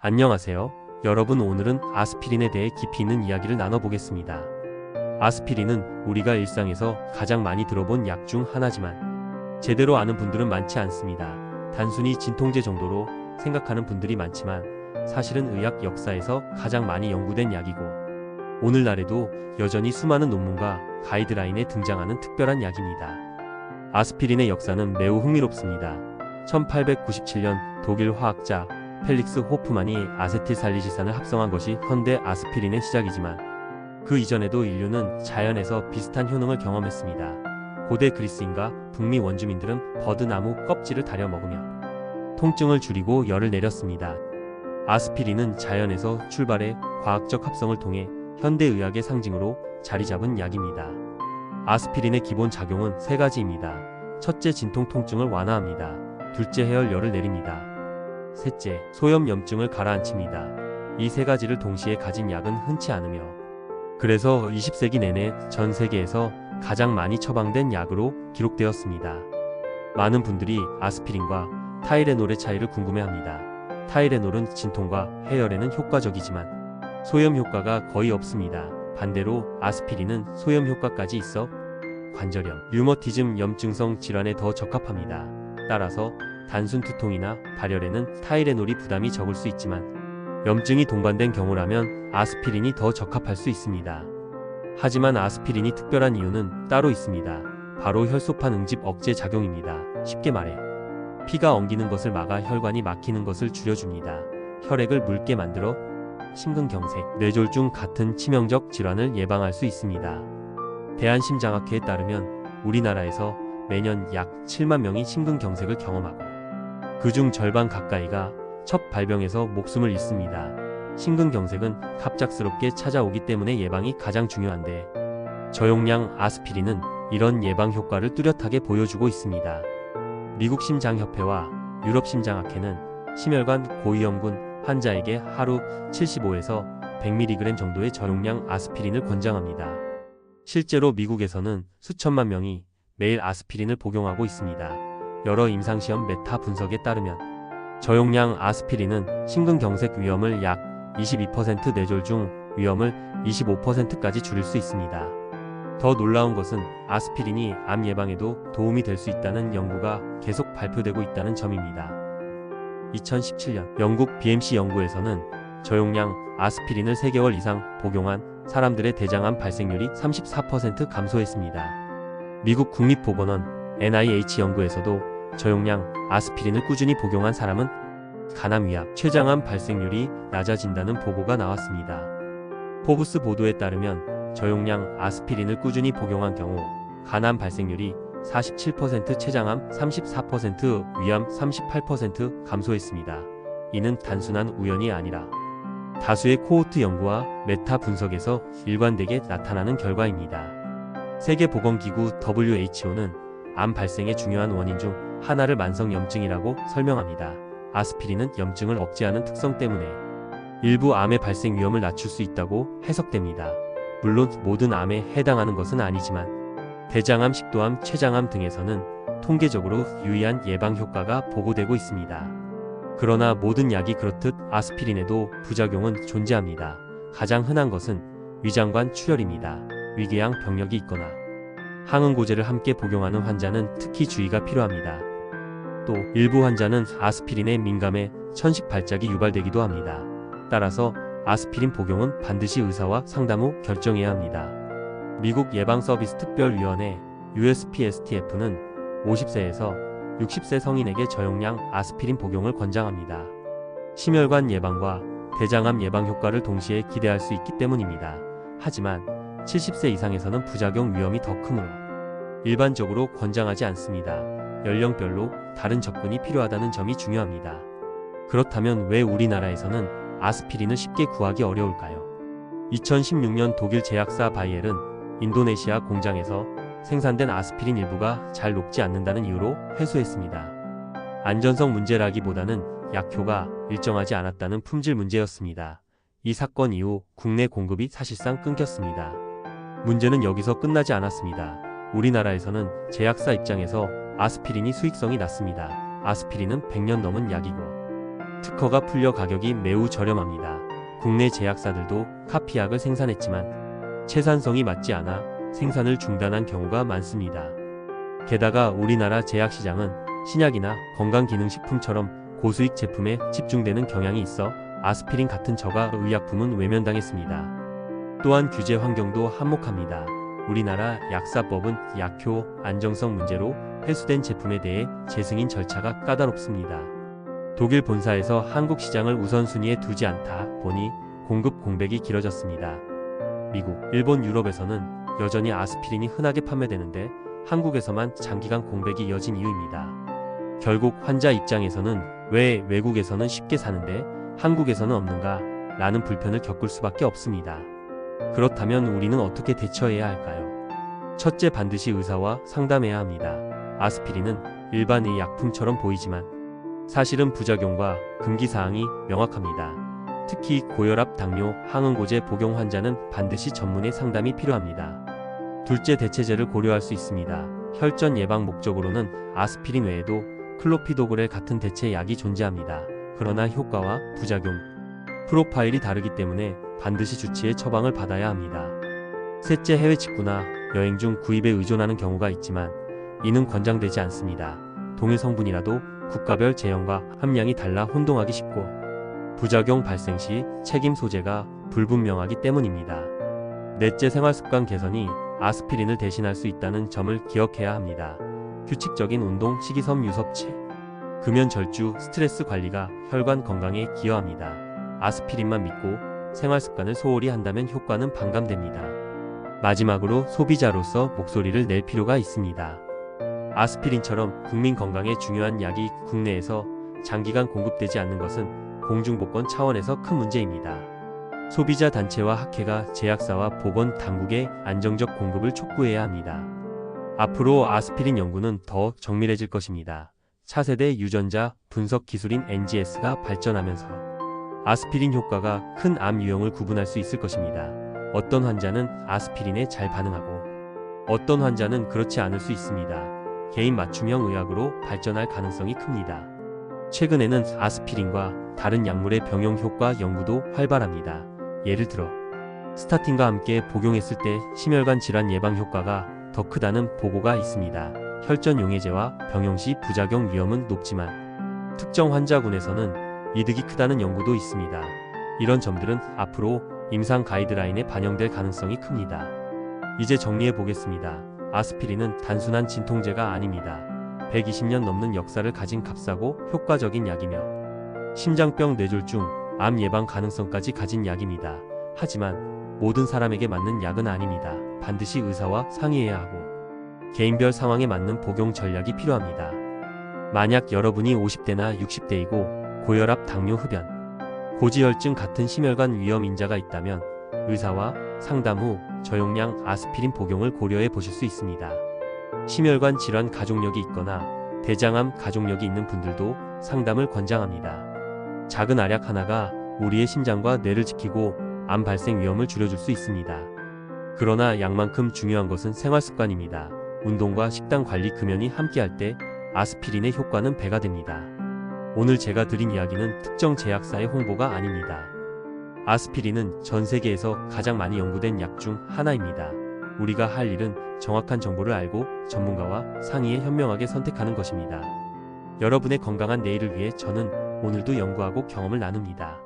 안녕하세요. 여러분, 오늘은 아스피린에 대해 깊이 있는 이야기를 나눠보겠습니다. 아스피린은 우리가 일상에서 가장 많이 들어본 약 중 하나지만 제대로 아는 분들은 많지 않습니다. 단순히 진통제 정도로 생각하는 분들이 많지만 사실은 의학 역사에서 가장 많이 연구된 약이고 오늘날에도 여전히 수많은 논문과 가이드라인에 등장하는 특별한 약입니다. 아스피린의 역사는 매우 흥미롭습니다. 1897년 독일 화학자 펠릭스 호프만이 아세틸살리시산을 합성한 것이 현대 아스피린의 시작이지만 그 이전에도 인류는 자연에서 비슷한 효능을 경험했습니다. 고대 그리스인과 북미 원주민들은 버드나무 껍질을 다려 먹으며 통증을 줄이고 열을 내렸습니다. 아스피린은 자연에서 출발해 과학적 합성을 통해 현대의학의 상징으로 자리 잡은 약입니다. 아스피린의 기본 작용은 세 가지입니다. 첫째, 진통 통증을 완화합니다. 둘째, 해열 열을 내립니다. 셋째, 소염 염증을 가라앉힙니다. 이 세 가지를 동시에 가진 약은 흔치 않으며 그래서 20세기 내내 전 세계에서 가장 많이 처방된 약으로 기록되었습니다. 많은 분들이 아스피린과 타이레놀의 차이를 궁금해합니다. 타이레놀은 진통과 해열에는 효과적이지만 소염 효과가 거의 없습니다. 반대로 아스피린은 소염 효과까지 있어 관절염, 류머티즘, 염증성 질환에 더 적합합니다. 따라서 단순 두통이나 발열에는 타이레놀이 부담이 적을 수 있지만 염증이 동반된 경우라면 아스피린이 더 적합할 수 있습니다. 하지만 아스피린이 특별한 이유는 따로 있습니다. 바로 혈소판 응집 억제 작용입니다. 쉽게 말해 피가 엉기는 것을 막아 혈관이 막히는 것을 줄여줍니다. 혈액을 묽게 만들어 심근경색, 뇌졸중 같은 치명적 질환을 예방할 수 있습니다. 대한심장학회에 따르면 우리나라에서 매년 약 7만 명이 심근경색을 경험하고 그중 절반 가까이가 첫 발병에서 목숨을 잃습니다. 심근경색은 갑작스럽게 찾아오기 때문에 예방이 가장 중요한데 저용량 아스피린은 이런 예방 효과를 뚜렷하게 보여주고 있습니다. 미국 심장협회와 유럽 심장학회는 심혈관 고위험군 환자에게 하루 75에서 100mg 정도의 저용량 아스피린을 권장합니다. 실제로 미국에서는 수천만 명이 매일 아스피린을 복용하고 있습니다. 여러 임상시험 메타 분석에 따르면 저용량 아스피린은 심근경색 위험을 약 22%, 뇌졸중 위험을 25%까지 줄일 수 있습니다. 더 놀라운 것은 아스피린이 암 예방에도 도움이 될 수 있다는 연구가 계속 발표되고 있다는 점입니다. 2017년 영국 BMC 연구에서는 저용량 아스피린을 3개월 이상 복용한 사람들의 대장암 발생률이 34% 감소했습니다. 미국 국립보건원 NIH 연구에서도 저용량 아스피린을 꾸준히 복용한 사람은 간암 위암, 췌장암 발생률이 낮아진다는 보고가 나왔습니다. 포브스 보도에 따르면 저용량 아스피린을 꾸준히 복용한 경우 간암 발생률이 47%, 췌장암 34%, 위암 38% 감소했습니다. 이는 단순한 우연이 아니라 다수의 코호트 연구와 메타 분석에서 일관되게 나타나는 결과입니다. 세계보건기구 WHO는 암 발생의 중요한 원인 중 하나를 만성염증이라고 설명합니다. 아스피린은 염증을 억제하는 특성 때문에 일부 암의 발생 위험을 낮출 수 있다고 해석됩니다. 물론 모든 암에 해당하는 것은 아니지만 대장암, 식도암, 췌장암 등에서는 통계적으로 유의한 예방 효과가 보고되고 있습니다. 그러나 모든 약이 그렇듯 아스피린에도 부작용은 존재합니다. 가장 흔한 것은 위장관 출혈입니다. 위궤양 병력이 있거나 항응고제를 함께 복용하는 환자는 특히 주의가 필요합니다. 또 일부 환자는 아스피린에 민감해 천식 발작이 유발되기도 합니다. 따라서 아스피린 복용은 반드시 의사와 상담 후 결정해야 합니다. 미국 예방서비스특별위원회 USPSTF는 50세에서 60세 성인에게 저용량 아스피린 복용을 권장합니다. 심혈관 예방과 대장암 예방 효과를 동시에 기대할 수 있기 때문입니다. 하지만 70세 이상에서는 부작용 위험이 더 크므로 일반적으로 권장하지 않습니다. 연령별로 다른 접근이 필요하다는 점이 중요합니다. 그렇다면 왜 우리나라에서는 아스피린을 쉽게 구하기 어려울까요? 2016년 독일 제약사 바이엘은 인도네시아 공장에서 생산된 아스피린 일부가 잘 녹지 않는다는 이유로 회수했습니다. 안전성 문제라기보다는 약효가 일정하지 않았다는 품질 문제였습니다. 이 사건 이후 국내 공급이 사실상 끊겼습니다. 문제는 여기서 끝나지 않았습니다. 우리나라에서는 제약사 입장에서 아스피린이 수익성이 낮습니다. 아스피린은 100년 넘은 약이고 특허가 풀려 가격이 매우 저렴합니다. 국내 제약사들도 카피약을 생산했지만 채산성이 맞지 않아 생산을 중단한 경우가 많습니다. 게다가 우리나라 제약시장은 신약이나 건강기능식품처럼 고수익 제품에 집중되는 경향이 있어 아스피린 같은 저가 의약품은 외면당했습니다. 또한 규제 환경도 한몫합니다. 우리나라 약사법은 약효, 안정성 문제로 회수된 제품에 대해 재승인 절차가 까다롭습니다. 독일 본사에서 한국 시장을 우선순위에 두지 않다 보니 공급 공백이 길어졌습니다. 미국, 일본, 유럽에서는 여전히 아스피린이 흔하게 판매되는데 한국에서만 장기간 공백이 이어진 이유입니다. 결국 환자 입장에서는 왜 외국에서는 쉽게 사는데 한국에서는 없는가 라는 불편을 겪을 수밖에 없습니다. 그렇다면 우리는 어떻게 대처해야 할까요? 첫째, 반드시 의사와 상담해야 합니다. 아스피린은 일반 의약품처럼 보이지만 사실은 부작용과 금기사항이 명확합니다. 특히 고혈압, 당뇨, 항응고제 복용 환자는 반드시 전문의 상담이 필요합니다. 둘째, 대체제를 고려할 수 있습니다. 혈전 예방 목적으로는 아스피린 외에도 클로피도그렐 같은 대체 약이 존재합니다. 그러나 효과와 부작용 프로파일이 다르기 때문에 반드시 주치의 처방을 받아야 합니다. 셋째, 해외 직구나 여행 중 구입에 의존하는 경우가 있지만 이는 권장되지 않습니다. 동일 성분이라도 국가별 제형과 함량이 달라 혼동하기 쉽고 부작용 발생 시 책임 소재가 불분명하기 때문입니다. 넷째, 생활습관 개선이 아스피린을 대신할 수 있다는 점을 기억해야 합니다. 규칙적인 운동, 식이섬유 섭취, 금연 절주, 스트레스 관리가 혈관 건강에 기여합니다. 아스피린만 믿고 생활습관을 소홀히 한다면 효과는 반감됩니다. 마지막으로 소비자로서 목소리를 낼 필요가 있습니다. 아스피린처럼 국민 건강에 중요한 약이 국내에서 장기간 공급되지 않는 것은 공중보건 차원에서 큰 문제입니다. 소비자 단체와 학회가 제약사와 보건 당국의 안정적 공급을 촉구해야 합니다. 앞으로 아스피린 연구는 더 정밀해질 것입니다. 차세대 유전자 분석 기술인 NGS가 발전하면서 아스피린 효과가 큰 암 유형을 구분할 수 있을 것입니다. 어떤 환자는 아스피린에 잘 반응하고 어떤 환자는 그렇지 않을 수 있습니다. 개인 맞춤형 의학으로 발전할 가능성이 큽니다. 최근에는 아스피린과 다른 약물의 병용 효과 연구도 활발합니다. 예를 들어 스타틴과 함께 복용했을 때 심혈관 질환 예방 효과가 더 크다는 보고가 있습니다. 혈전 용해제와 병용 시 부작용 위험은 높지만 특정 환자군에서는 이득이 크다는 연구도 있습니다. 이런 점들은 앞으로 임상 가이드라인에 반영될 가능성이 큽니다. 이제 정리해 보겠습니다. 아스피린은 단순한 진통제가 아닙니다. 120년 넘는 역사를 가진 값싸고 효과적인 약이며 심장병, 뇌졸중, 암 예방 가능성까지 가진 약입니다. 하지만 모든 사람에게 맞는 약은 아닙니다. 반드시 의사와 상의해야 하고 개인별 상황에 맞는 복용 전략이 필요합니다. 만약 여러분이 50대나 60대이고 고혈압, 당뇨, 흡연, 고지혈증 같은 심혈관 위험 인자가 있다면 의사와 상담 후 저용량 아스피린 복용을 고려해 보실 수 있습니다. 심혈관 질환 가족력이 있거나 대장암 가족력이 있는 분들도 상담을 권장합니다. 작은 알약 하나가 우리의 심장과 뇌를 지키고 암 발생 위험을 줄여줄 수 있습니다. 그러나 약만큼 중요한 것은 생활습관입니다. 운동과 식단 관리, 금연이 함께할 때 아스피린의 효과는 배가 됩니다. 오늘 제가 드린 이야기는 특정 제약사의 홍보가 아닙니다. 아스피린은 전 세계에서 가장 많이 연구된 약 중 하나입니다. 우리가 할 일은 정확한 정보를 알고 전문가와 상의해 현명하게 선택하는 것입니다. 여러분의 건강한 내일을 위해 저는 오늘도 연구하고 경험을 나눕니다.